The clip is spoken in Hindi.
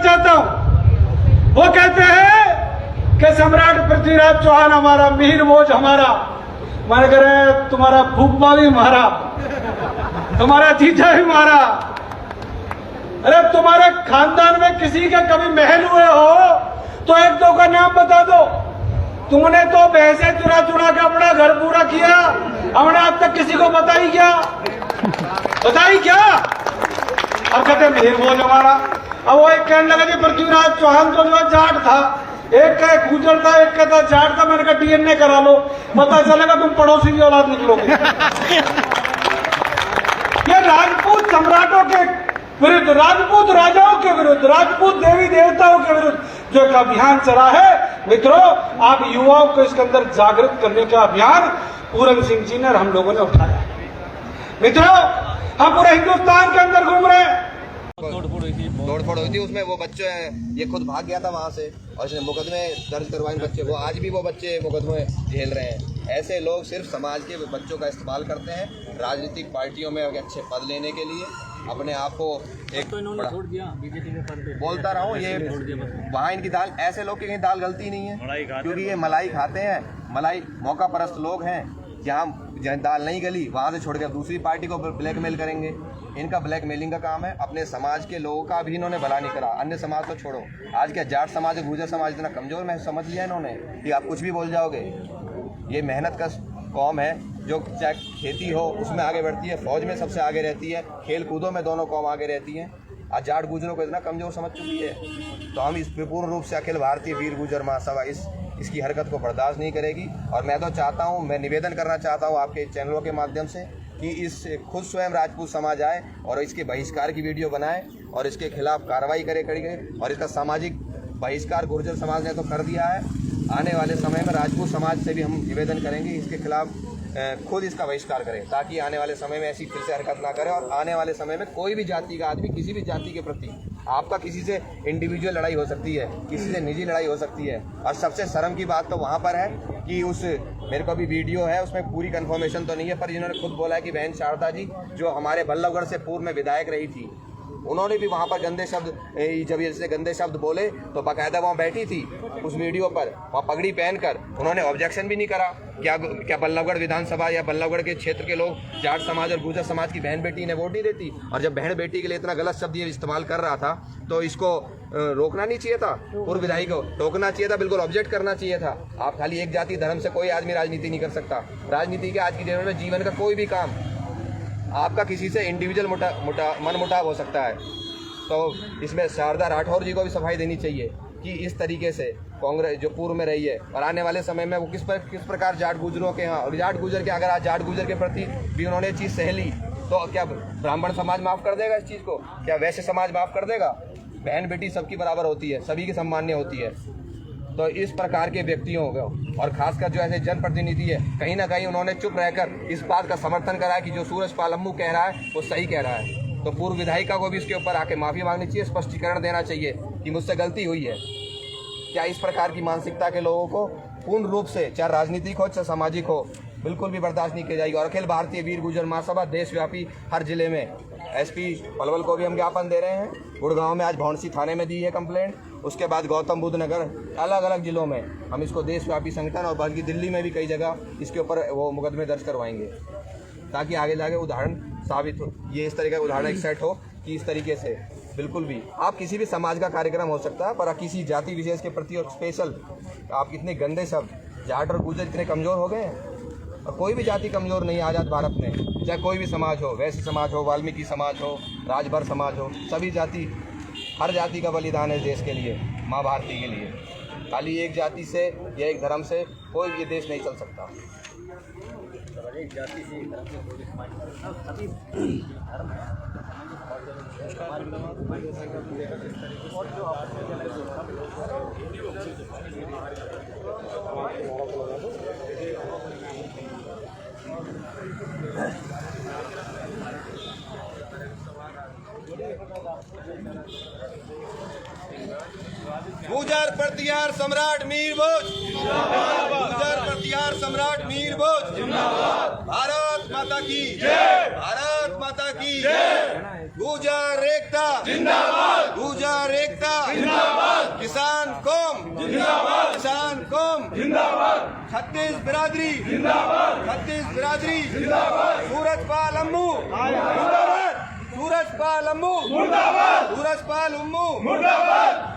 चाहता हूं। वो कहते हैं कि सम्राट पृथ्वीराज चौहान हमारा, मिहिर भोज हमारा, मैंने कह रहे तुम्हारा फूफा भी मारा, तुम्हारा जीजा भी मारा। अरे तुम्हारे खानदान में किसी के कभी महल हुए हो तो एक दो का नाम बता दो। तुमने तो भैंसे चुरा चुरा के अपना घर पूरा किया, हमने आज तक किसी को बताई क्या? बताई क्या? अब कहते मिहिर भोज हमारा। अब वो एक कहने लगा जी पृथ्वीराज चौहान तो जो जाट था, एक का गुजर था, एक का था जाट था। मैंने कहा डीएनए करा लो, पता चलेगा तुम पड़ोसी की औलाद निकलोगे। ये राजपूत सम्राटों के विरुद्ध, राजपूत राजाओं के विरुद्ध, राजपूत देवी देवताओं के विरुद्ध जो एक अभियान चला है मित्रों, आप युवाओं को इसके अंदर जागृत करने का अभियान पूरन सिंह जी ने और हम लोगों ने उठाया। मित्रों, हम पूरे हिंदुस्तान के अंदर घूम रहे हैं। तोड़फोड़ हुई थी, उसमें वो बच्चे, ये खुद भाग गया था वहां से और इसने मुकदमे दर्ज करवाए बच्चे। वो आज भी वो बच्चे मुकदमे झेल रहे हैं। ऐसे लोग सिर्फ समाज के बच्चों का इस्तेमाल करते हैं राजनीतिक पार्टियों में अच्छे पद लेने के लिए, अपने आप को एक तो इन्होंने छोड़ दिया बीजेपी में पद। बोलता रहा हूँ, ये वहाँ इनकी दाल, ऐसे लोग की कहीं दाल गलती नहीं है, क्योंकि ये मलाई खाते हैं। मलाई मौका परस्त लोग हैं, जहाँ दाल नहीं गली वहाँ से छोड़ के दूसरी पार्टी को ब्लैकमेल करेंगे। इनका ब्लैकमेलिंग का काम है। अपने समाज के लोगों का भी इन्होंने भला नहीं करा, अन्य समाज तो छोड़ो। आज क्या जाट समाज, गुर्जर समाज इतना कमजोर मैं समझ लिया इन्होंने कि आप कुछ भी बोल जाओगे। ये मेहनत का कौम है, जो चाहे खेती हो उसमें आगे बढ़ती है, फौज में सबसे आगे रहती है, खेल कूदों में दोनों कौम आगे रहती हैं। आज जाट गुजरों को इतना कमजोर समझ चुकी है, तो हम इस पूर्ण रूप से अखिल भारतीय वीर गुजर महासभा इसकी हरकत को बर्दाश्त नहीं करेगी। और मैं तो चाहता हूँ, मैं निवेदन करना चाहता हूँ आपके चैनलों के माध्यम से कि इस खुद स्वयं राजपूत समाज आए और इसके बहिष्कार की वीडियो बनाए और इसके खिलाफ कार्रवाई करे और इसका सामाजिक बहिष्कार गुर्जर समाज ने तो कर दिया है। आने वाले समय में राजपूत समाज से भी हम निवेदन करेंगे इसके खिलाफ खुद इसका बहिष्कार करें, ताकि आने वाले समय में ऐसी फिर से हरकत ना करें। और आने वाले समय में कोई भी जाति का आदमी किसी भी जाति के प्रति, आपका किसी से इंडिविजुअल लड़ाई हो सकती है, किसी से निजी लड़ाई हो सकती है। और सबसे शर्म की बात तो वहाँ पर है कि मेरे को अभी वीडियो है, उसमें पूरी कंफर्मेशन तो नहीं है, पर जिन्होंने खुद बोला है कि बहन शारदा जी जो हमारे बल्लभगढ़ से पूर्व में विधायक रही थी, उन्होंने भी वहाँ पर गंदे शब्द, जब ऐसे गंदे शब्द बोले तो बाकायदा वहाँ बैठी थी उस वीडियो पर, वहाँ पगड़ी पहनकर। उन्होंने ऑब्जेक्शन भी नहीं करा। क्या बल्लभगढ़ विधानसभा या बल्लभगढ़ के क्षेत्र के लोग जाट समाज और गुर्जर समाज की बहन बेटी ने वोट नहीं देती? और जब बहन बेटी के लिए इतना गलत शब्द ये इस्तेमाल कर रहा था तो इसको रोकना नहीं चाहिए था, पूर्व विधायक को टोकना चाहिए था, बिल्कुल ऑब्जेक्ट करना चाहिए था। आप खाली एक जाति धर्म से कोई आदमी राजनीति नहीं कर सकता। राजनीति के आज की डेट में जीवन का कोई भी काम, आपका किसी से इंडिविजुअल मनमुटाव हो सकता है। तो इसमें शारदा राठौर जी को भी सफाई देनी चाहिए कि इस तरीके से कांग्रेस जो पूर्व में रही है और आने वाले समय में वो किस प्रकार जाट गुजरों के यहाँ, और जाट गुजर के, अगर आज जाट गुजर के प्रति भी उन्होंने चीज़ सह ली तो क्या ब्राह्मण समाज माफ़ कर देगा इस चीज़ को? क्या वैश्य समाज माफ़ कर देगा? बहन बेटी सबकी बराबर होती है, सभी की सम्मान्य होती है। तो इस प्रकार के व्यक्तियों को, और खासकर जो ऐसे जनप्रतिनिधि है, कहीं ना कहीं उन्होंने चुप रहकर इस बात का समर्थन करा है कि जो सूरज पालम्बू कह रहा है वो सही कह रहा है। तो पूर्व विधायिका को भी इसके ऊपर आके माफ़ी मांगनी चाहिए, स्पष्टीकरण देना चाहिए कि मुझसे गलती हुई है। क्या इस प्रकार की मानसिकता के लोगों को पूर्ण रूप से, चाहे राजनीतिक हो चाहे सामाजिक हो, बिल्कुल भी बर्दाश्त नहीं की जाएगी। और अखिल भारतीय वीर गुर्जर महासभा देशव्यापी हर जिले में, एसपी पलवल को भी हम ज्ञापन दे रहे हैं, गुड़गांव में आज भौंसी थाने में दी है कंप्लेंट, उसके बाद गौतम बुद्ध नगर, अलग अलग जिलों में हम इसको देशव्यापी संगठन, और बल्कि दिल्ली में भी कई जगह इसके ऊपर वो मुकदमे दर्ज करवाएंगे, ताकि आगे जाके उदाहरण साबित हो, ये इस तरह का उदाहरण एक सेट हो कि इस तरीके से बिल्कुल भी आप किसी भी समाज का कार्यक्रम हो सकता है, पर किसी जाति विशेष के प्रति और स्पेशल आप इतने गंदे शब्द, जाट और गुर्जर इतने कमज़ोर हो गए हैं। और कोई भी जाति कमज़ोर नहीं है आज़ाद भारत में, चाहे कोई भी समाज हो, वैश्य समाज हो, वाल्मीकि समाज हो, राजभर समाज हो, सभी जाति, हर जाति का बलिदान है देश के लिए, माँ भारती के लिए। खाली एक जाति से या एक धर्म से कोई भी देश नहीं चल सकता। एक जाति से, एक धर्म से कोई समाज, सभी धर्म है। और जो गुजर प्रतिहार सम्राट मिहिर भोज, गुजर प्रतिहार सम्राट मिहिर भोज, भारत माता की जय, भारत माता की जय। गुर्जर एकता जिंदाबाद, गुर्जर एकता जिंदाबाद, किसान कौम जिंदाबाद, किसान कौम जिंदाबाद, छत्तीस बिरादरी जिंदाबाद, छत्तीस बिरादरी जिंदाबाद, सूरजपाल अम्मू मुर्दाबाद, सूरजपाल अम्मू मुर्दाबाद, सूरजपाल अम्मू मुर्दाबाद।